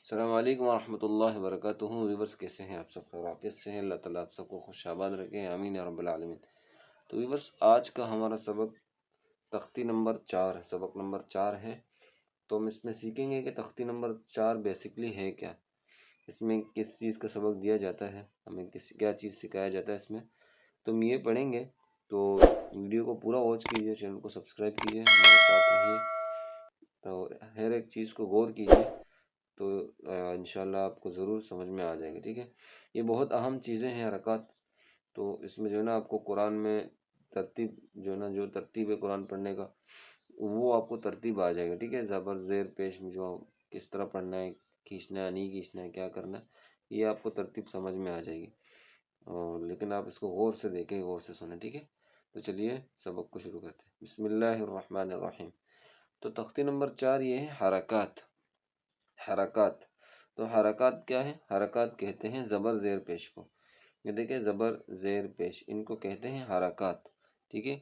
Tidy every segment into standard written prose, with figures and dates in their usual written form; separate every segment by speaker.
Speaker 1: السلام علیکم ورحمۃ اللہ وبرکاتہ۔ ویورس کیسے ہیں آپ؟ سب خیریت سے ہیں؟ اللہ تعالیٰ آپ سب کو خوش آباد رکھے، آمین یا رب العالمین۔ تو ویورس آج کا ہمارا سبق تختی نمبر 4 ہے، سبق نمبر 4 ہے۔ تو ہم اس میں سیکھیں گے کہ تختی نمبر 4 بیسکلی ہے کیا، اس میں کس چیز کا سبق دیا جاتا ہے، ہمیں کیا چیز سکھایا جاتا ہے اس میں، تو ہم یہ پڑھیں گے۔ تو ویڈیو کو پورا واچ کیجیے، چینل کو سبسکرائب کیجیے، ہمارے ساتھ رہیے، تو ہر ایک چیز کو غور کیجیے، تو انشاءاللہ آپ کو ضرور سمجھ میں آ جائے گا، ٹھیک ہے۔ یہ بہت اہم چیزیں ہیں حرکات، تو اس میں جو ہے نا آپ کو قرآن میں ترتیب جو ہے نا، جو ترتیب ہے قرآن پڑھنے کا، وہ آپ کو ترتیب آ جائے گا، ٹھیک ہے۔ زبر زیر پیش میں جو کس طرح پڑھنا ہے، کھینچنا ہے نہیں کھینچنا ہے، کیا کرنا ہے، یہ آپ کو ترتیب سمجھ میں آ جائے گی، اور لیکن آپ اس کو غور سے دیکھیں، غور سے سنیں، ٹھیک ہے۔ تو چلیے سبق کو شروع کرتے ہیں۔ بسم اللہ الرحمن الرحیم۔ تو تختی نمبر 4 یہ ہے حرکات۔ حرکات، تو حرکات کیا ہے؟ حرکات کہتے ہیں زبر زیر پیش کو۔ یہ دیکھیں زبر زیر پیش، ان کو کہتے ہیں حرکات، ٹھیک ہے۔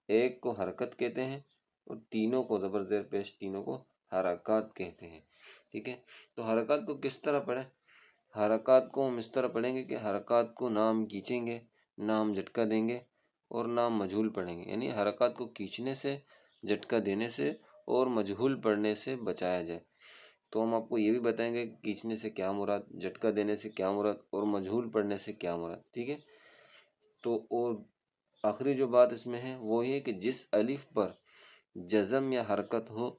Speaker 1: ایک کو حرکت کہتے ہیں اور تینوں کو زبر زیر پیش، تینوں کو حرکات کہتے ہیں، ٹھیک ہے۔ تو حرکات کو کس طرح پڑھیں؟ حرکات کو ہم اس طرح پڑھیں گے کہ حرکات کو نام کھینچیں گے، نام جھٹکا دیں گے اور نام مجہول پڑھیں گے، یعنی حرکات کو کھینچنے سے، جھٹکا دینے سے اور مجہول پڑھنے سے بچایا جائے۔ تو ہم آپ کو یہ بھی بتائیں گے کہ کھینچنے سے کیا مراد، جھٹکا دینے سے کیا مراد اور مجہول پڑھنے سے کیا مراد، ٹھیک ہے۔ تو اور آخری جو بات اس میں ہے وہ یہ کہ جس الف پر جزم یا حرکت ہو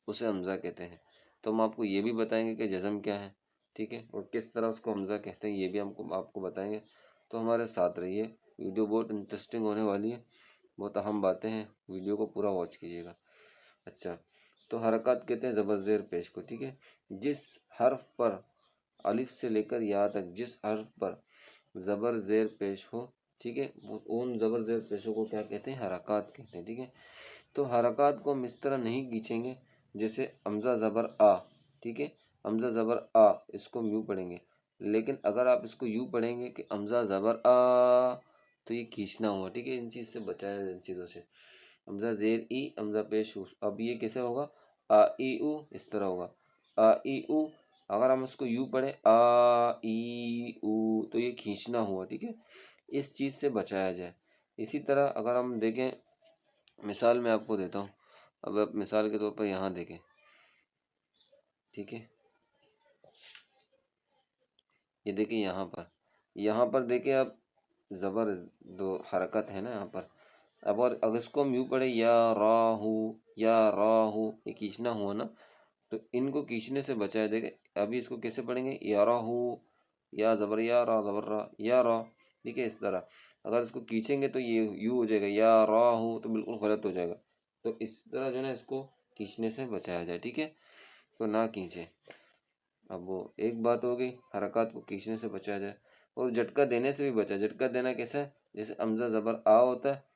Speaker 1: اسے حمزہ کہتے ہیں۔ تو ہم آپ کو یہ بھی بتائیں گے کہ جزم کیا ہے، ٹھیک ہے، اور کس طرح اس کو حمزہ کہتے ہیں، یہ بھی آپ کو بتائیں گے۔ تو ہمارے ساتھ رہیے، ویڈیو بہت انٹرسٹنگ ہونے والی ہے، بہت اہم باتیں ہیں، ویڈیو کو پورا واچ کیجیے گا۔ اچھا، تو حرکات کہتے ہیں زبر زیر پیش کو، ٹھیک ہے۔ جس حرف پر الف سے لے کر یا تک جس حرف پر زبر زیر پیش ہو، ٹھیک ہے، ان زبر زیر پیشوں کو کیا کہتے ہیں؟ حرکات کہتے ہیں، ٹھیک ہے۔ تو حرکات کو ہم اس طرح نہیں کھینچیں گے جیسے حمزہ زبر آ، ٹھیک ہے، حمزہ زبر آ، اس کو ہم یوں پڑھیں گے، لیکن اگر آپ اس کو یوں پڑھیں گے کہ حمزہ زبر آ، تو یہ کھینچنا ہوا، ٹھیک ہے۔ ان چیز سے بچایا جائے، ان چیزوں سے۔ حمزہ زیر ای، حمزہ پیش او، اب یہ کیسے ہوگا؟ آ ای او، اس طرح ہوگا آ ای او۔ اگر ہم اس کو یوں پڑھیں آ ای او، تو یہ کھینچنا ہوا، ٹھیک ہے، اس چیز سے بچایا جائے۔ اسی طرح اگر ہم دیکھیں، مثال میں آپ کو دیتا ہوں، اب آپ مثال کے طور پر یہاں دیکھیں، ٹھیک ہے، یہ دیکھیں یہاں پر دیکھیں آپ، زبر دو حرکت ہے نا یہاں پر۔ اب اور اگر اس کو ہم یوں پڑھیں یا راہو، یا راہو، یہ کھینچنا ہوا نا، تو ان کو کھینچنے سے بچایا۔ دیکھیں ابھی اس کو کیسے پڑھیں گے؟ یا راہو، یا زبر یا را، زبر را، یا را، ٹھیک ہے، اس طرح۔ اگر اس کو کھینچیں گے تو یہ یوں ہو جائے گا یا راہو، تو بالکل غلط ہو جائے گا۔ تو اس طرح جو ہے نا اس کو کھینچنے سے بچایا جائے، ٹھیک ہے، تو نہ کھینچیں۔ اب وہ ایک بات ہو گئی، حرکات کو کھینچنے سے بچایا جائے، اور جھٹکا دینے سے بھی بچایا۔ جھٹکا دینا کیسا ہے؟ جیسے حمزہ زبر آ ہوتا ہے،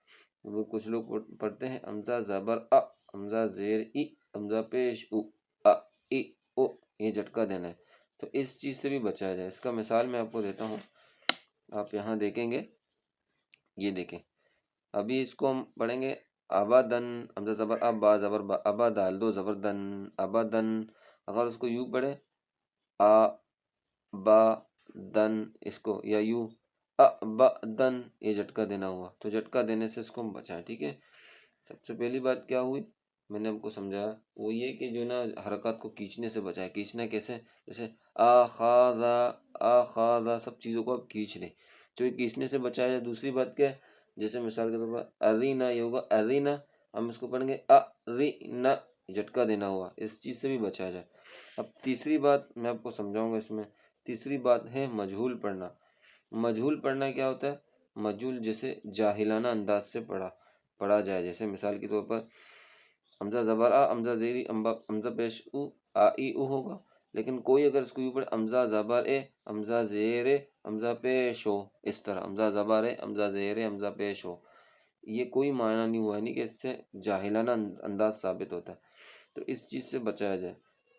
Speaker 1: وہ کچھ لوگ پڑھتے ہیں حمزہ زبر آ، حمزہ زیر ای، حمزہ پیش او، آ ای او، یہ جھٹکا دینا ہے، تو اس چیز سے بھی بچایا جائے۔ اس کا مثال میں آپ کو دیتا ہوں، آپ یہاں دیکھیں گے، یہ دیکھیں، ابھی اس کو ہم پڑھیں گے ابدن، حمزہ زبر اب، با زبر با، ابا دال دو زبر دن، ابدن۔ اگر اس کو یوں پڑھے آ با دن، اس کو یا یوں ابدن، یہ جھٹکا دینا ہوا، تو جھٹکا دینے سے اس کو ہم بچائیں، ٹھیک ہے۔ سب سے پہلی بات کیا ہوئی، میں نے آپ کو سمجھایا، وہ یہ کہ جو نا حرکات کو کھینچنے سے بچائے۔ کھینچنا کیسے؟ جیسے آخاذا، آخاذا، سب چیزوں کو آپ کھینچ لیں، تو یہ کھینچنے سے بچایا جائے۔ دوسری بات کیا ہے؟ جیسے مثال کے طور پر ارینا، یہ ہوگا ارینا، ہم اس کو پڑھیں گے ارینا، جھٹکا دینا ہوا، اس چیز سے بھی بچایا جائے۔ اب تیسری بات میں آپ کو سمجھاؤں گا اس میں، تیسری بات ہے مجہول پڑھنا۔ مجہول پڑھنا کیا ہوتا ہے؟ مجہول جیسے جاہلانہ انداز سے پڑھا جائے، جیسے مثال کے طور پر حمزہ زبر آ، حمزہ زیری، حمزہ پیش او، آ ای او ہوگا، لیکن کوئی اگر اس کو یوں پڑھے حمزہ زبر اے، حمزہ زیر اے، حمزہ پیش ہو، اس طرح حمزہ زبر اے، حمزہ زیر اے، حمزہ پیش ہو، یہ کوئی معنی نہیں ہوا، نہیں کہ اس سے جاہلانہ انداز ثابت ہوتا ہے، تو اس چیز سے بچایا جائے۔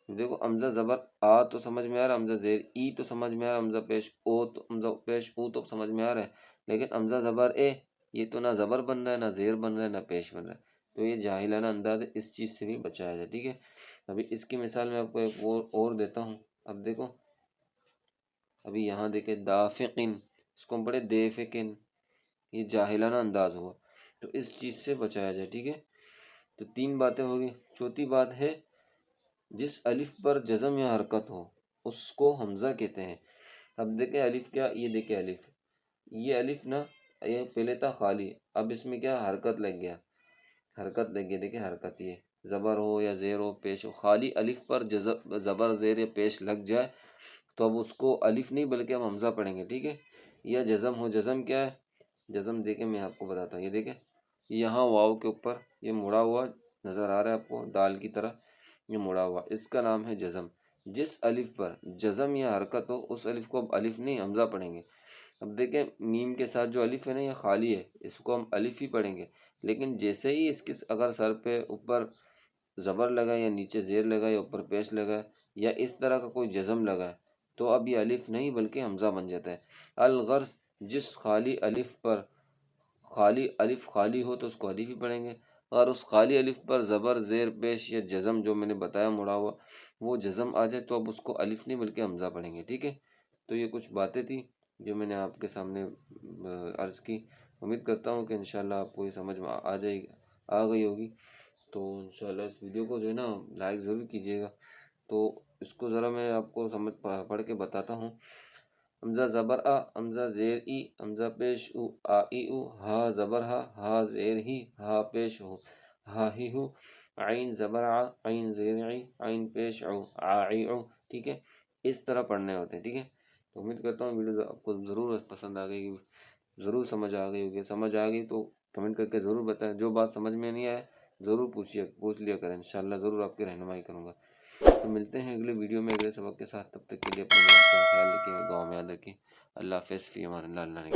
Speaker 1: دیکھو حمزہ زبر آ تو سمجھ میں آ رہا ہے، حمزہ زیر ای تو سمجھ میں آ رہا ہے، حمزہ پیش او تو، حمزہ پیش او تو سمجھ میں آ رہا ہے، لیکن حمزہ زبر اے، یہ تو نہ زبر بن رہا ہے، نہ زیر بن رہا ہے، نہ پیش بن رہا ہے، تو یہ جاہلانہ انداز ہے، اس چیز سے بھی بچایا جائے، ٹھیک ہے۔ ابھی اس کی مثال میں آپ کو ایک اور دیتا ہوں، اب دیکھو ابھی یہاں دیکھیں دافقن، اس کو ہم پڑھے دیفقن، یہ جاہلانہ انداز ہوا، تو اس چیز سے بچایا جائے، ٹھیک ہے۔ تو 3 باتیں ہوگی۔ چوتھی بات ہے جس الف پر جزم یا حرکت ہو اس کو حمزہ کہتے ہیں۔ اب دیکھیں الف کیا، یہ دیکھیں الف، یہ الف نا یہ پہلے تھا خالی، اب اس میں کیا حرکت لگ گیا، حرکت لگ گئی، دیکھیں حرکت، یہ زبر ہو یا زیر ہو پیش ہو، خالی الف پر زبر زیر یا پیش لگ جائے تو اب اس کو الف نہیں بلکہ ہم حمزہ پڑھیں گے، ٹھیک ہے۔ یا جزم ہو، جزم کیا ہے، جزم دیکھیں میں آپ کو بتاتا ہوں، یہ دیکھیں یہاں واو کے اوپر یہ مڑا ہوا نظر آ رہا ہے آپ کو دال کی طرح، یہ مڑا ہوا، اس کا نام ہے جزم۔ جس الف پر جزم یا حرکت ہو اس الف کو اب الف نہیں حمزہ پڑھیں گے۔ اب دیکھیں میم کے ساتھ جو الف ہے نا یہ خالی ہے، اس کو ہم الف ہی پڑھیں گے، لیکن جیسے ہی اس کے اگر سر پہ اوپر زبر لگا یا نیچے زیر لگا یا اوپر پیش لگا یا اس طرح کا کوئی جزم لگا ہے تو اب یہ الف نہیں بلکہ حمزہ بن جاتا ہے۔ الغرض جس خالی الف پر خالی الف خالی ہو تو اس کو الف ہی پڑھیں گے، اور اس خالی الف پر زبر زیر پیش یا جزم جو میں نے بتایا مڑا ہوا وہ جزم آ جائے تو اب اس کو الف نہیں بلکہ حمزہ پڑھیں گے، ٹھیک ہے۔ تو یہ کچھ باتیں تھیں جو میں نے آپ کے سامنے عرض کی، امید کرتا ہوں کہ انشاءاللہ آپ کو یہ سمجھ میں آ گئی ہوگی۔ تو انشاءاللہ اس ویڈیو کو جو ہے نا لائک ضرور کیجیے گا۔ تو اس کو ذرا میں آپ کو سمجھ پڑھ کے بتاتا ہوں۔ حمزہ زبر آ، حمزہ زیر ای، حمزہ پیش او، آ ای او، ہا زبر ہا، ہا زیر ہی، ہا پیش ہو، ہا ہی ہو، عین زبر آ، عین زیر عی، عین پیش او، آ عی او، ٹھیک ہے۔ اس طرح پڑھنے ہوتے ہیں، ٹھیک ہے۔ تو امید کرتا ہوں ویڈیو آپ کو ضرور پسند آ گئی، ضرور سمجھ آ گئی ہوگی۔ سمجھ آ گئی تو کمنٹ کر کے ضرور بتائیں، جو بات سمجھ میں نہیں آئے ضرور پوچھ لیا کریں، انشاءاللہ ضرور آپ کی رہنمائی کروں گا۔ تو ملتے ہیں اگلے ویڈیو میں اگلے سبق کے ساتھ، تب تک کے لیے اپنے خیال رکھیں، دعا میں یاد رکھیں۔ اللہ حافظ، فی امان اللہ، اللہ نے